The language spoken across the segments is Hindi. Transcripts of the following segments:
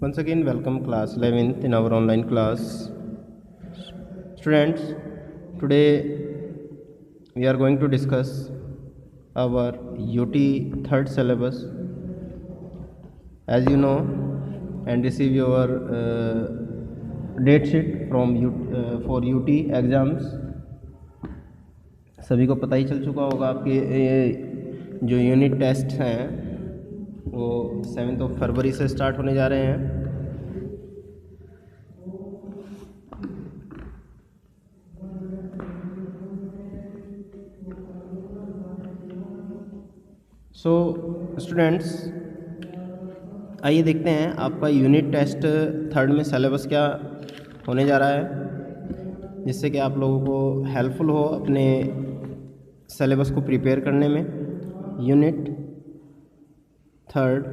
Once again, welcome class 11th in our online class. Students, today we are going to discuss our UT third syllabus. As you know, and receive your date sheet from for UT exams. सभी को पता ही चल चुका होगा आपके जो यूनिट टेस्ट हैं वो 7 फरवरी से स्टार्ट होने जा रहे हैं. सो स्टूडेंट्स, आइए देखते हैं आपका यूनिट टेस्ट थर्ड में सिलेबस क्या होने जा रहा है, जिससे कि आप लोगों को हेल्पफुल हो अपने सिलेबस को प्रिपेयर करने में. Unit third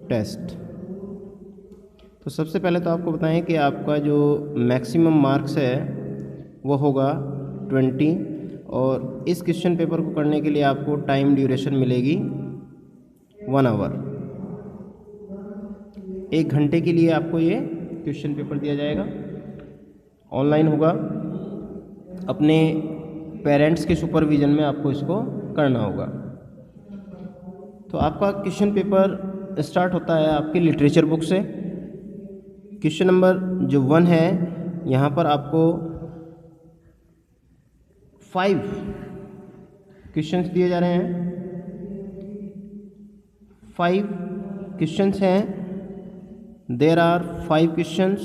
test. तो सबसे पहले तो आपको बताएं कि आपका जो मैक्सिमम मार्क्स है वो होगा 20, और इस क्वेश्चन पेपर को करने के लिए आपको टाइम ड्यूरेशन मिलेगी 1 आवर. 1 घंटे के लिए आपको ये क्वेश्चन पेपर दिया जाएगा. ऑनलाइन होगा, अपने पेरेंट्स के सुपरविज़न में आपको इसको करना होगा. तो आपका क्वेश्चन पेपर स्टार्ट होता है आपकी लिटरेचर बुक से. क्वेश्चन नंबर जो 1 है, यहाँ पर आपको 5 क्वेश्चंस दिए जा रहे हैं. 5 क्वेश्चंस हैं. There are 5 questions.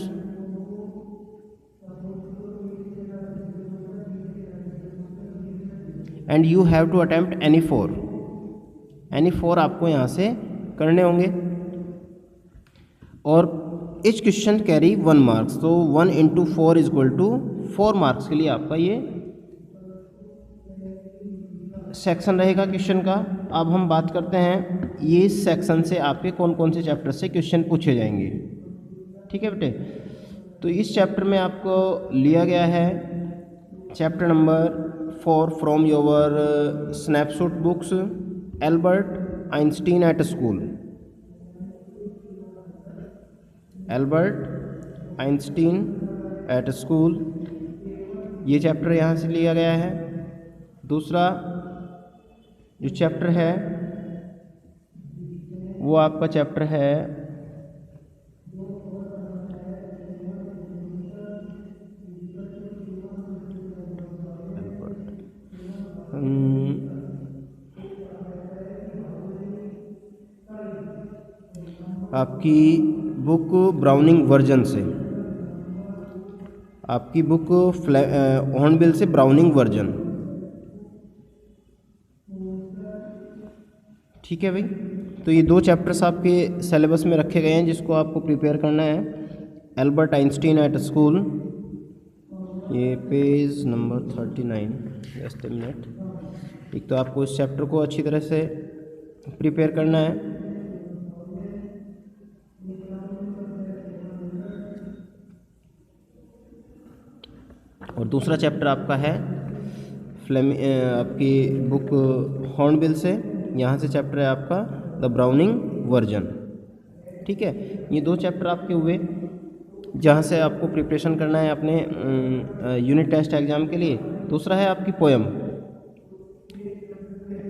And you have to attempt any 4 आपको यहाँ से करने होंगे. और इच क्वेश्चन कैरी 1 मार्क्स. तो 1 × 4 = 4 मार्क्स के लिए आपका ये सेक्शन रहेगा क्वेश्चन का. अब हम बात करते हैं ये सेक्शन से आपके कौन कौन से चैप्टर से क्वेश्चन पूछे जाएंगे. ठीक है बेटे. तो इस चैप्टर में आपको लिया गया है chapter number 4 from your snapshot books, Albert Einstein at school. Albert Einstein at school, ये चैप्टर यहाँ से लिया गया है. दूसरा जो चैप्टर है वो आपका चैप्टर है आपकी बुक ब्राउनिंग वर्जन से, आपकी बुक हॉर्नबिल से ब्राउनिंग वर्जन. ठीक है भाई. तो ये 2 चैप्टर्स आपके सिलेबस में रखे गए हैं जिसको आपको प्रिपेयर करना है. एल्बर्ट आइंस्टीन एट स्कूल, ये page number 39. Just a minute. एक तो आपको इस चैप्टर को अच्छी तरह से प्रिपेयर करना है. और दूसरा चैप्टर आपका है आपकी बुक हॉर्नबिल से, यहाँ से चैप्टर है आपका द ब्राउनिंग वर्जन. ठीक है. ये 2 चैप्टर आपके हुए जहाँ से आपको प्रिपरेशन करना है अपने यूनिट टेस्ट एग्ज़ाम के लिए. दूसरा है आपकी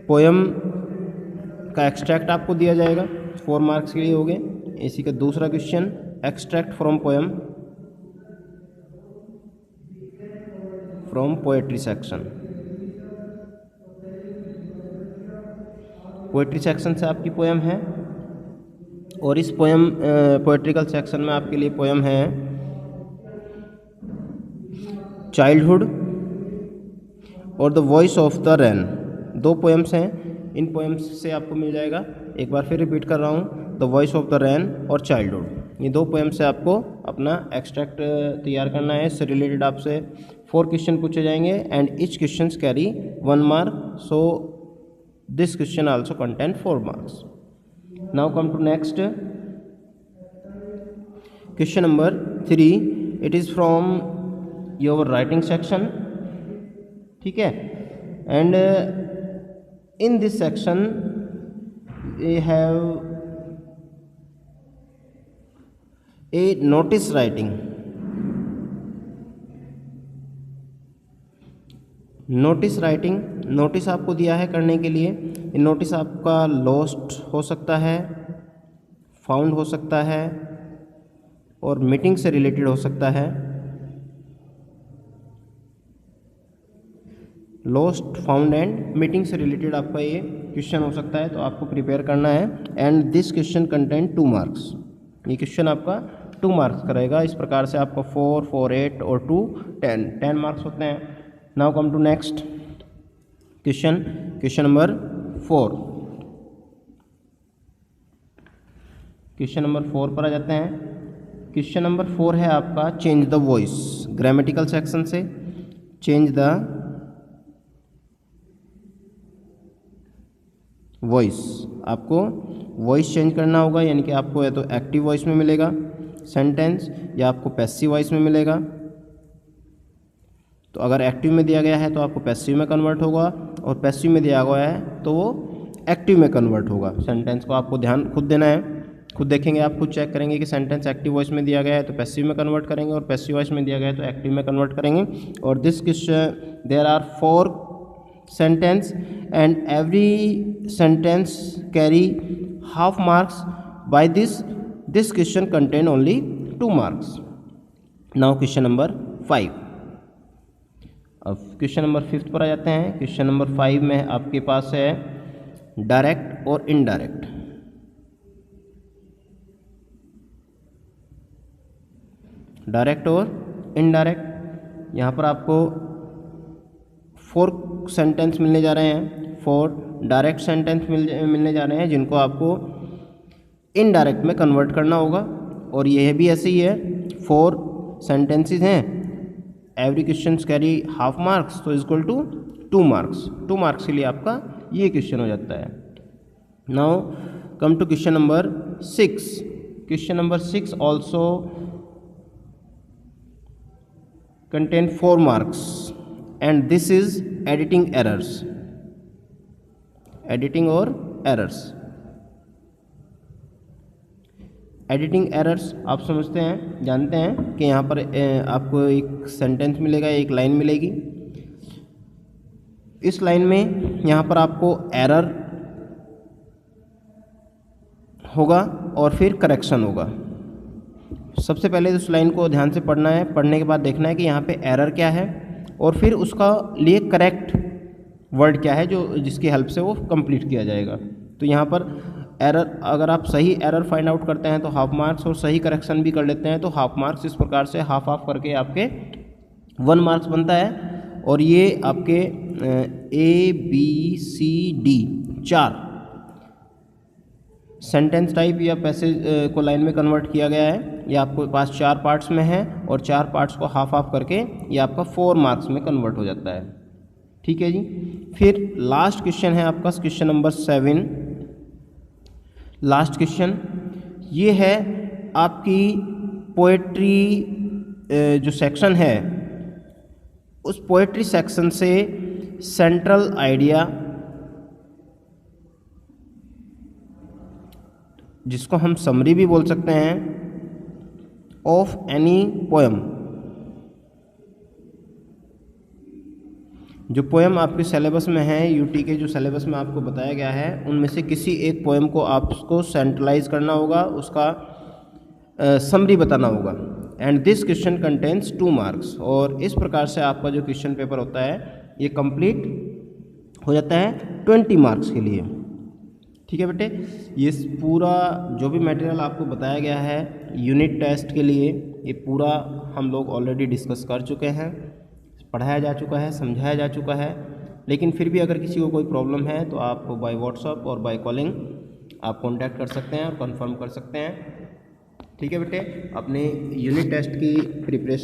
पोएम का एक्सट्रैक्ट आपको दिया जाएगा. 4 मार्क्स के लिए हो गए. इसी का दूसरा question, extract from poem from poetry section. Poetry section से आपकी पोएम है, और इस पोएम पोएट्रिकल सेक्शन में आपके लिए पोएम है चाइल्डहुड और the voice of the rain. 2 poems हैं. इन पोएम्स से आपको मिल जाएगा, एक बार फिर रिपीट कर रहा हूँ, the voice of the rain और चाइल्डहुड. ये 2 पोएम्स से आपको अपना एक्सट्रैक्ट तैयार करना है. इससे रिलेटेड आपसे 4 क्वेश्चन पूछे जाएंगे and each question carry 1 mark. So this question also contain 4 marks. Now come to next question number 3. It is from your writing section. ठीक है. And in this section we have A notice writing, notice writing, notice आपको दिया है करने के लिए। नोटिस आपका लॉस्ट हो सकता है, फाउंड हो सकता है और मीटिंग से रिलेटेड हो सकता है। लॉस्ट, फाउंड एंड मीटिंग से रिलेटेड आपका ये क्वेश्चन हो सकता है, तो आपको प्रिपेयर करना है। And this question content 2 marks, ये क्वेश्चन आपका 2 मार्क्स करेगा। इस प्रकार से आपका 4, 4, 8 और 2 10 मार्क्स होते हैं। Now come to next question, question number 4। Question number 4 पर आ जाते हैं। क्वेश्चन नंबर 4 है आपका change the voice, grammatical section से चेंज द वॉइस, आपको वॉइस चेंज करना होगा, यानी कि आपको या तो एक्टिव वॉइस में मिलेगा सेंटेंस या आपको पैसिव वॉइस में मिलेगा। तो अगर एक्टिव में दिया गया है तो आपको पैसिव में कन्वर्ट होगा, और पैसिव में दिया गया है तो वो एक्टिव में कन्वर्ट होगा। सेंटेंस को आपको ध्यान खुद देना है, खुद देखेंगे आप, खुद चेक करेंगे कि सेंटेंस एक्टिव वॉइस में दिया गया है तो पैसिव में कन्वर्ट करेंगे, और पैसिव वॉइस में दिया गया है तो एक्टिव में कन्वर्ट करेंगे। और this question there are 4 sentence and every sentence carry half marks. By this question contain only 2 marks. Now question number 5. अब क्वेश्चन नंबर 5 पर आ जाते हैं। क्वेश्चन नंबर 5 में आपके पास है डायरेक्ट और इनडायरेक्ट। डायरेक्ट और इनडायरेक्ट, यहाँ पर आपको 4 सेंटेंस मिलने जा रहे हैं, 4 डायरेक्ट सेंटेंस मिलने जा रहे हैं जिनको आपको इनडायरेक्ट में कन्वर्ट करना होगा। और यह भी ऐसे ही है, 4 सेंटेंसेस हैं, every question carry half marks, तो इक्वल टू 2 मार्क्स। 2 मार्क्स के लिए आपका ये क्वेश्चन हो जाता है। Now come to question number 6। Question number 6 also contain 4 marks and this is editing errors, editing और errors। editing errors आप समझते हैं, जानते हैं कि यहाँ पर आपको एक सेंटेंस मिलेगा, एक लाइन मिलेगी। इस लाइन में यहाँ पर आपको एरर होगा और फिर करेक्शन होगा। सबसे पहले उस लाइन को ध्यान से पढ़ना है, पढ़ने के बाद देखना है कि यहाँ पे एरर क्या है और फिर उसका लिए करेक्ट वर्ड क्या है जो जिसकी हेल्प से वो कंप्लीट किया जाएगा। तो यहाँ पर एरर, अगर आप सही एरर फाइंड आउट करते हैं तो हाफ मार्क्स, और सही करेक्शन भी कर लेते हैं तो हाफ मार्क्स। इस प्रकार से हाफ हाफ करके आपके 1 मार्क्स बनता है। और ये आपके ABCD 4 सेंटेंस टाइप या पैसेज को लाइन में कन्वर्ट किया गया है। ये आपके पास 4 पार्ट्स में है और 4 पार्ट्स को हाफ हाफ करके ये आपका 4 मार्क्स में कन्वर्ट हो जाता है। ठीक है जी। फिर लास्ट क्वेश्चन है आपका क्वेश्चन नंबर 7। लास्ट क्वेश्चन ये है आपकी पोएट्री जो सेक्शन है, उस पोएट्री सेक्शन से सेंट्रल आइडिया, जिसको हम समरी भी बोल सकते हैं, ऑफ एनी पोएम। जो पोएम आपके सिलेबस में है, यूटी के जो सिलेबस में आपको बताया गया है, उनमें से किसी एक पोएम को आपको सेंट्रलाइज करना होगा, उसका समरी बताना होगा। And this question contains 2 marks. और इस प्रकार से आपका जो क्वेश्चन पेपर होता है ये कंप्लीट हो जाता है 20 मार्क्स के लिए। ठीक है बेटे, ये पूरा जो भी मटेरियल आपको बताया गया है यूनिट टेस्ट के लिए, ये पूरा हम लोग ऑलरेडी डिस्कस कर चुके हैं, पढ़ाया जा चुका है, समझाया जा चुका है। लेकिन फिर भी अगर किसी को कोई प्रॉब्लम है तो आप बाय व्हाट्सअप और बाय कॉलिंग आप कांटेक्ट कर सकते हैं और कंफर्म कर सकते हैं। ठीक है बेटे, अपने यूनिट टेस्ट की प्रिपरेशन